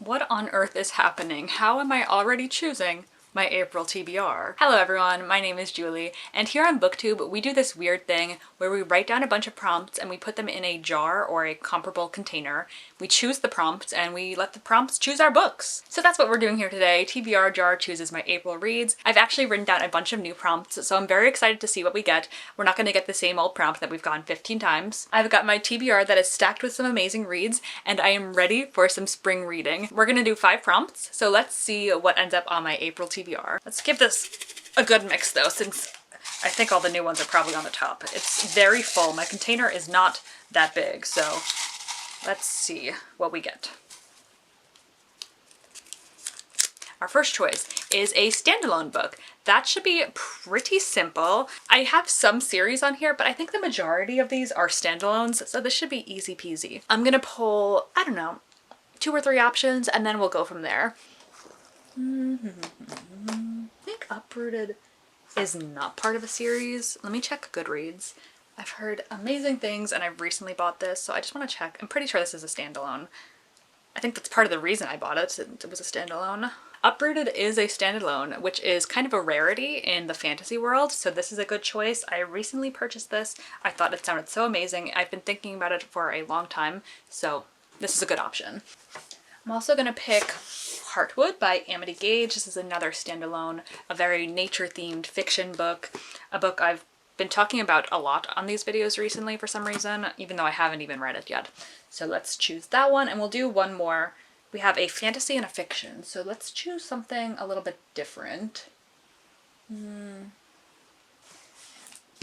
What on earth is happening? How am I already choosing my April TBR? Hello everyone, my name is Julie, and here on BookTube we do this weird thing where we write down a bunch of prompts and we put them in a jar or a comparable container. We choose the prompts and we let the prompts choose our books. So that's what we're doing here today. TBR jar chooses my April reads. I've actually written down a bunch of new prompts, so I'm very excited to see what we get. We're not going to get the same old prompt that we've gotten 15 times. I've got my TBR that is stacked with some amazing reads, and I am ready for some spring reading. We're going to do 5 prompts, so let's see what ends up on my April TBR. Let's give this a good mix though, since I think all the new ones are probably on the top. It's very full. My container is not that big, so let's see what we get. Our first choice is a standalone book. That should be pretty simple. I have some series on here, but I think the majority of these are standalones, so this should be easy peasy. I'm gonna pull, I don't know, 2 or 3 options, and then we'll go from there. I think Uprooted is not part of a series. Let me check GoodReads. I've heard amazing things and I've recently bought this, so I just want to check. I'm pretty sure this is a standalone. I think that's part of the reason I bought it. It was a standalone. Uprooted is a standalone, which is kind of a rarity in the fantasy world, so this is a good choice. I recently purchased this. I thought it sounded so amazing. I've been thinking about it for a long time, so this is a good option. I'm also gonna pick Heartwood by Amity Gage. This is another standalone, a very nature-themed fiction book, a book I've been talking about a lot on these videos recently for some reason, even though I haven't even read it yet. So let's choose that one, and we'll do one more. We have a fantasy and a fiction, so let's choose something a little bit different.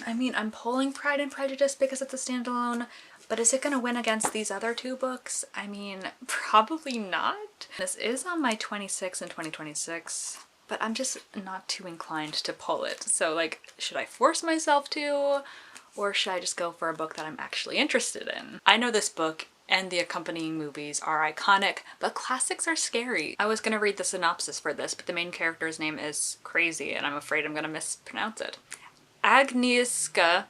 I mean, I'm pulling Pride and Prejudice because it's a standalone, but is it going to win against these other 2 books? I mean, probably not. This is on my 26 and 2026, but I'm just not too inclined to pull it. So like, should I force myself to, or should I just go for a book that I'm actually interested in? I know this book and the accompanying movies are iconic, but classics are scary. I was gonna read the synopsis for this, but the main character's name is crazy and I'm afraid I'm gonna mispronounce it. Agnieszka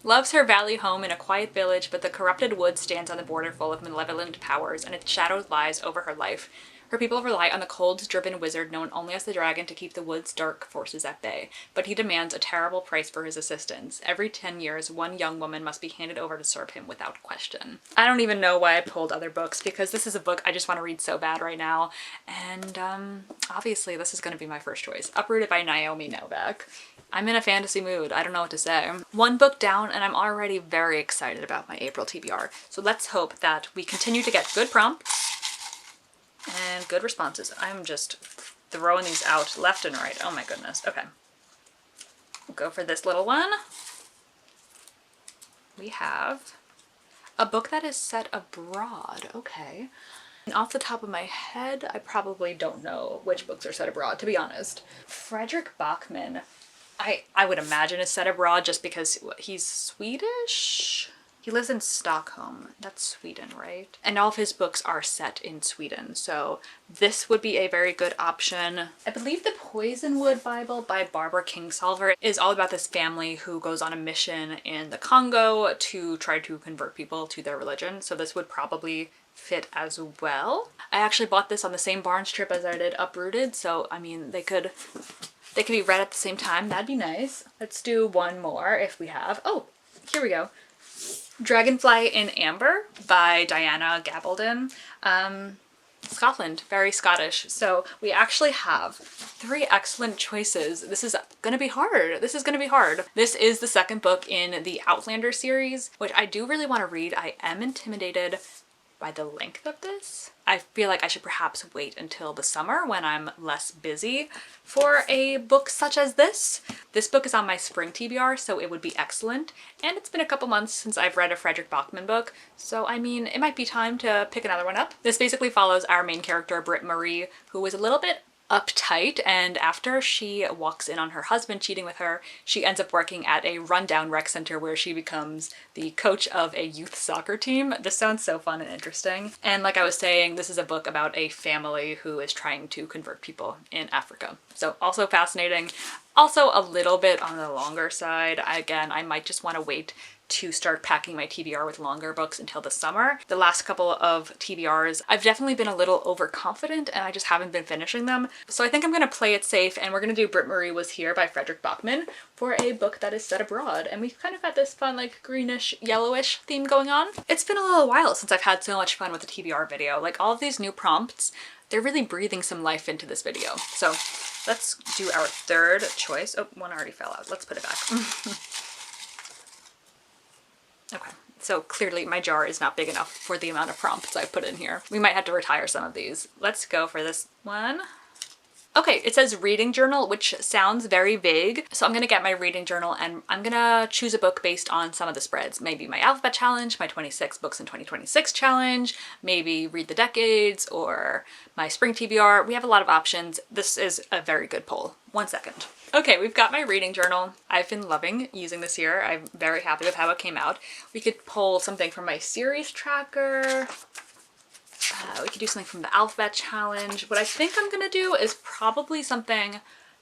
loves her valley home in a quiet village, but the corrupted wood stands on the border full of malevolent powers, and its shadow lies over her life. Her people rely on the cold-driven wizard known only as the dragon to keep the wood's dark forces at bay, but he demands a terrible price for his assistance. Every 10 years, one young woman must be handed over to serve him without question. I don't even know why I pulled other books, because this is a book I just want to read so bad right now, and obviously this is going to be my first choice. Uprooted by Naomi Novak. I'm in a fantasy mood, I don't know what to say. 1 book down and I'm already very excited about my April TBR. So let's hope that we continue to get good prompts and good responses. I'm just throwing these out left and right. Oh my goodness. Okay. We'll go for this little one. We have a book that is set abroad. Okay. And off the top of my head, I probably don't know which books are set abroad, to be honest. Frederick Bachman, I would imagine is set abroad just because he's Swedish? He lives in Stockholm. That's Sweden, right? And all of his books are set in Sweden, so this would be a very good option. I believe the Poisonwood Bible by Barbara Kingsolver is all about this family who goes on a mission in the Congo to try to convert people to their religion, so this would probably fit as well. I actually bought this on the same Barnes trip as I did Uprooted, so I mean, they could be read at the same time. That'd be nice. Let's do one more if we have. Oh, here we go. Dragonfly in Amber by Diana Gabaldon. Scotland, very Scottish. So we actually have 3 excellent choices. This is gonna be hard. This is gonna be hard. This is the 2nd book in the Outlander series, which I do really want to read. I am intimidated by the length of this. I feel like I should perhaps wait until the summer when I'm less busy for a book such as this. This book is on my spring TBR, so it would be excellent. And it's been a couple months since I've read a Frederick Bachman book, so I mean, it might be time to pick another one up. This basically follows our main character, Britt Marie, who is a little bit uptight, and after she walks in on her husband cheating with her, she ends up working at a rundown rec center where she becomes the coach of a youth soccer team. This sounds so fun and interesting. And like I was saying, this is a book about a family who is trying to convert people in Africa. So also fascinating. Also a little bit on the longer side. Again, I might just want to wait to start packing my TBR with longer books until the summer. The last couple of TBRs, I've definitely been a little overconfident and I just haven't been finishing them. So I think I'm gonna play it safe, and we're gonna do Britt Marie Was Here by Frederick Bachman for a book that is set abroad. And we've kind of got this fun like greenish, yellowish theme going on. It's been a little while since I've had so much fun with the TBR video. Like all of these new prompts, they're really breathing some life into this video. So let's do our third choice. Oh, one already fell out. Let's put it back. Okay, so clearly my jar is not big enough for the amount of prompts I put in here. We might have to retire some of these. Let's go for this one. Okay, it says reading journal, which sounds very vague. So I'm gonna get my reading journal and I'm gonna choose a book based on some of the spreads. Maybe my alphabet challenge, my 26 books in 2026 challenge, maybe read the decades, or my spring TBR. We have a lot of options. This is a very good poll. 1 second. Okay, we've got my reading journal. I've been loving using this here. I'm very happy with how it came out. We could pull something from my series tracker. We could do something from the alphabet challenge. What I think I'm gonna do is probably something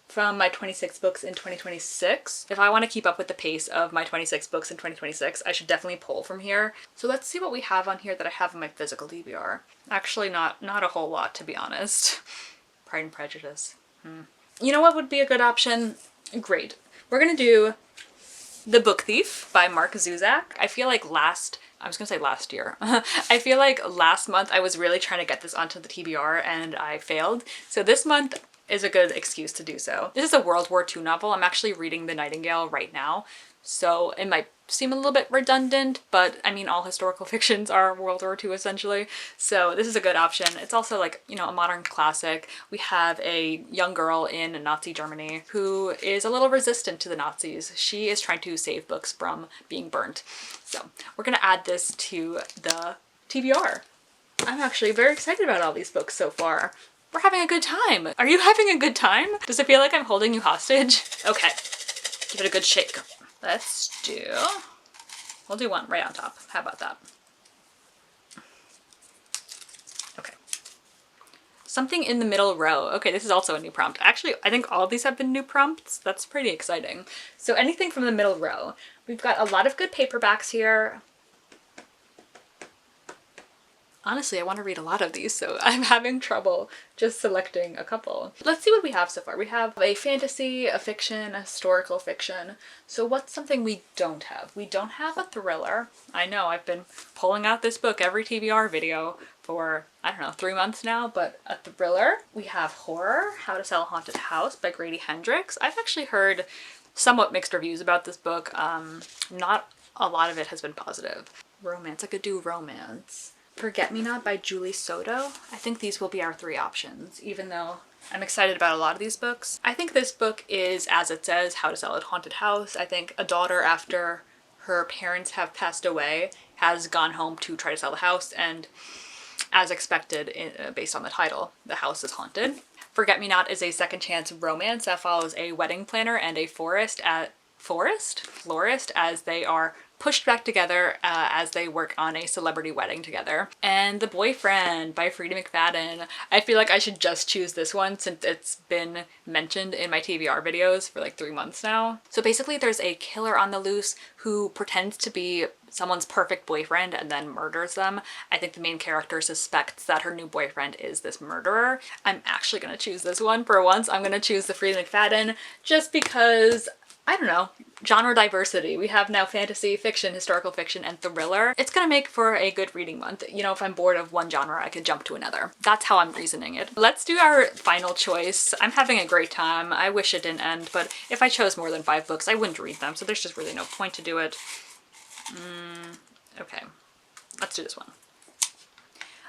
from my 26 books in 2026. If I want to keep up with the pace of my 26 books in 2026, I should definitely pull from here. So let's see what we have on here that I have in my physical TBR. Actually not a whole lot, to be honest. Pride and Prejudice. You know what would be a good option? Great. We're gonna do The Book Thief by Mark Zuzak. I feel like I was gonna say last year. I feel like last month I was really trying to get this onto the TBR and I failed. So this month is a good excuse to do so. This is a World War II novel. I'm actually reading The Nightingale right now. So it might seem a little bit redundant, but I mean, all historical fictions are World War II essentially. So this is a good option. It's also like, you know, a modern classic. We have a young girl in Nazi Germany who is a little resistant to the Nazis. She is trying to save books from being burnt. So we're gonna add this to the TBR. I'm actually very excited about all these books so far. We're having a good time. Are you having a good time? Does it feel like I'm holding you hostage? Okay, give it a good shake. We'll do one right on top. How about that? Okay. Something in the middle row. Okay, this is also a new prompt. Actually, I think all of these have been new prompts. That's pretty exciting. So anything from the middle row. We've got a lot of good paperbacks here. Honestly, I want to read a lot of these, so I'm having trouble just selecting a couple. Let's see what we have so far. We have a fantasy, a fiction, a historical fiction. So what's something we don't have? We don't have a thriller. I know, I've been pulling out this book every TBR video for, I don't know, 3 months now, but a thriller. We have horror, How to Sell a Haunted House by Grady Hendrix. I've actually heard somewhat mixed reviews about this book. Not a lot of it has been positive. Romance, I could do romance. Forget Me Not by Julie Soto. I think these will be our 3 options, even though I'm excited about a lot of these books. I think this book is, as it says, How to Sell a Haunted House. I think a daughter, after her parents have passed away, has gone home to try to sell the house, and as expected, based on the title, the house is haunted. Forget Me Not is a second chance romance that follows a wedding planner and a florist as they are pushed back together as they work on a celebrity wedding together. And The Boyfriend by Frida McFadden. I feel like I should just choose this one since it's been mentioned in my TBR videos for like 3 months now. So basically there's a killer on the loose who pretends to be someone's perfect boyfriend and then murders them. I think the main character suspects that her new boyfriend is this murderer. I'm actually gonna choose this one for once. I'm gonna choose the Frida McFadden just because, I don't know, genre diversity. We have now fantasy, fiction, historical fiction, and thriller. It's gonna make for a good reading month. You know, if I'm bored of one genre, I could jump to another. That's how I'm reasoning it. Let's do our final choice. I'm having a great time. I wish it didn't end, but if I chose more than 5 books, I wouldn't read them, so there's just really no point to do it. Okay, let's do this one.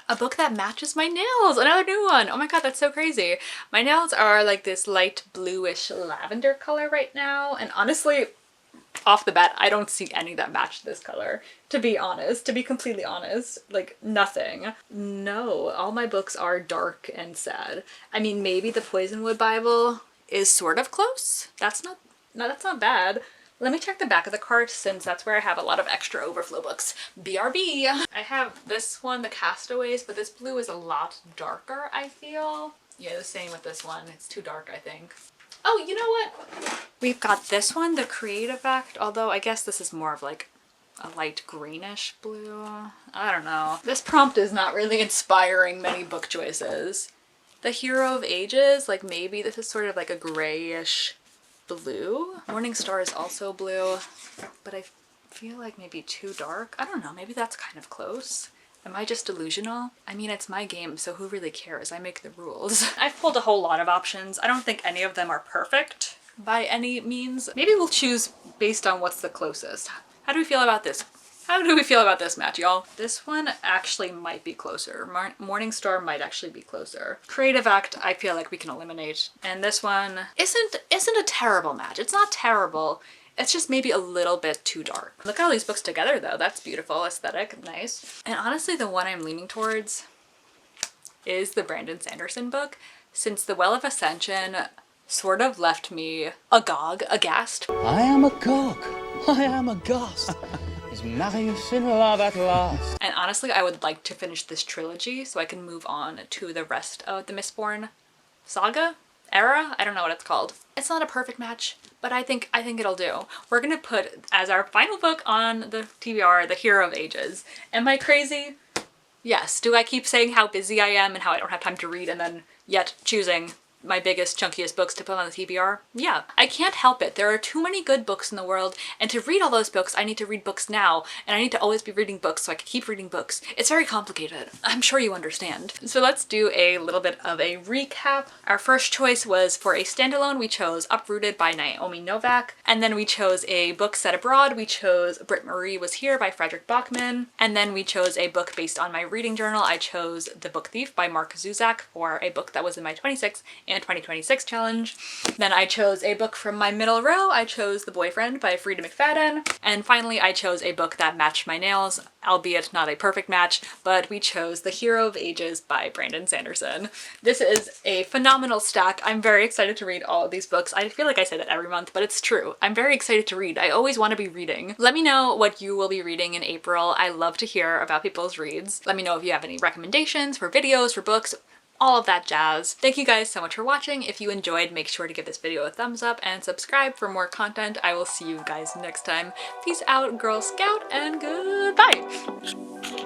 A book that matches my nails, another new one. Oh my god, that's so crazy. My nails are like this light bluish lavender color right now, and honestly, off the bat, I don't see any that match this color, to be honest, to be completely honest. Like, nothing. No, all my books are dark and sad. I mean, maybe the Poisonwood Bible is sort of close. That's not bad. Let me check the back of the cart since that's where I have a lot of extra overflow books. BRB! I have this one, The Castaways, but this blue is a lot darker, I feel. Yeah, the same with this one. It's too dark, I think. Oh, you know what? We've got this one, The Creative Act, although I guess this is more of like a light greenish blue. I don't know. This prompt is not really inspiring many book choices. The Hero of Ages, like maybe this is sort of like a grayish blue. Morning Star is also blue, but I feel like maybe too dark. I don't know, maybe that's kind of close. Am I just delusional? I mean, it's my game, so who really cares? I make the rules. I've pulled a whole lot of options. I don't think any of them are perfect by any means. Maybe we'll choose based on what's the closest. How do we feel about this? How do we feel about this match, y'all? This one actually might be closer. Morning Star might actually be closer. Creative Act, I feel like we can eliminate. And this one isn't a terrible match. It's not terrible. It's just maybe a little bit too dark. Look at all these books together though. That's beautiful, aesthetic, nice. And honestly, the one I'm leaning towards is the Brandon Sanderson book, since The Well of Ascension sort of left me agog, aghast. I am agog. I am aghast. Is Marius in love at last? And honestly, I would like to finish this trilogy so I can move on to the rest of the Mistborn saga? Era? I don't know what it's called. It's not a perfect match, but I think it'll do. We're gonna put as our final book on the TBR, The Hero of Ages. Am I crazy? Yes. Do I keep saying how busy I am and how I don't have time to read and then yet choosing my biggest, chunkiest books to put on the TBR? Yeah, I can't help it. There are too many good books in the world, and to read all those books, I need to read books now, and I need to always be reading books so I can keep reading books. It's very complicated. I'm sure you understand. So let's do a little bit of a recap. Our first choice was for a standalone. We chose Uprooted by Naomi Novak, and then we chose a book set abroad. We chose Britt Marie Was Here by Frederick Bachman, and then we chose a book based on my reading journal. I chose The Book Thief by Mark Zuzak for a book that was in my 26 and 2026 challenge. Then I chose a book from my middle row. I chose The Boyfriend by Frida McFadden. And finally, I chose a book that matched my nails, albeit not a perfect match, but we chose The Hero of Ages by Brandon Sanderson. This is a phenomenal stack. I'm very excited to read all of these books. I feel like I say that every month, but it's true. I'm very excited to read. I always want to be reading. Let me know what you will be reading in April. I love to hear about people's reads. Let me know if you have any recommendations for videos, for books, all of that jazz. Thank you guys so much for watching. If you enjoyed, make sure to give this video a thumbs up and subscribe for more content. I will see you guys next time. Peace out, Girl Scout, and goodbye!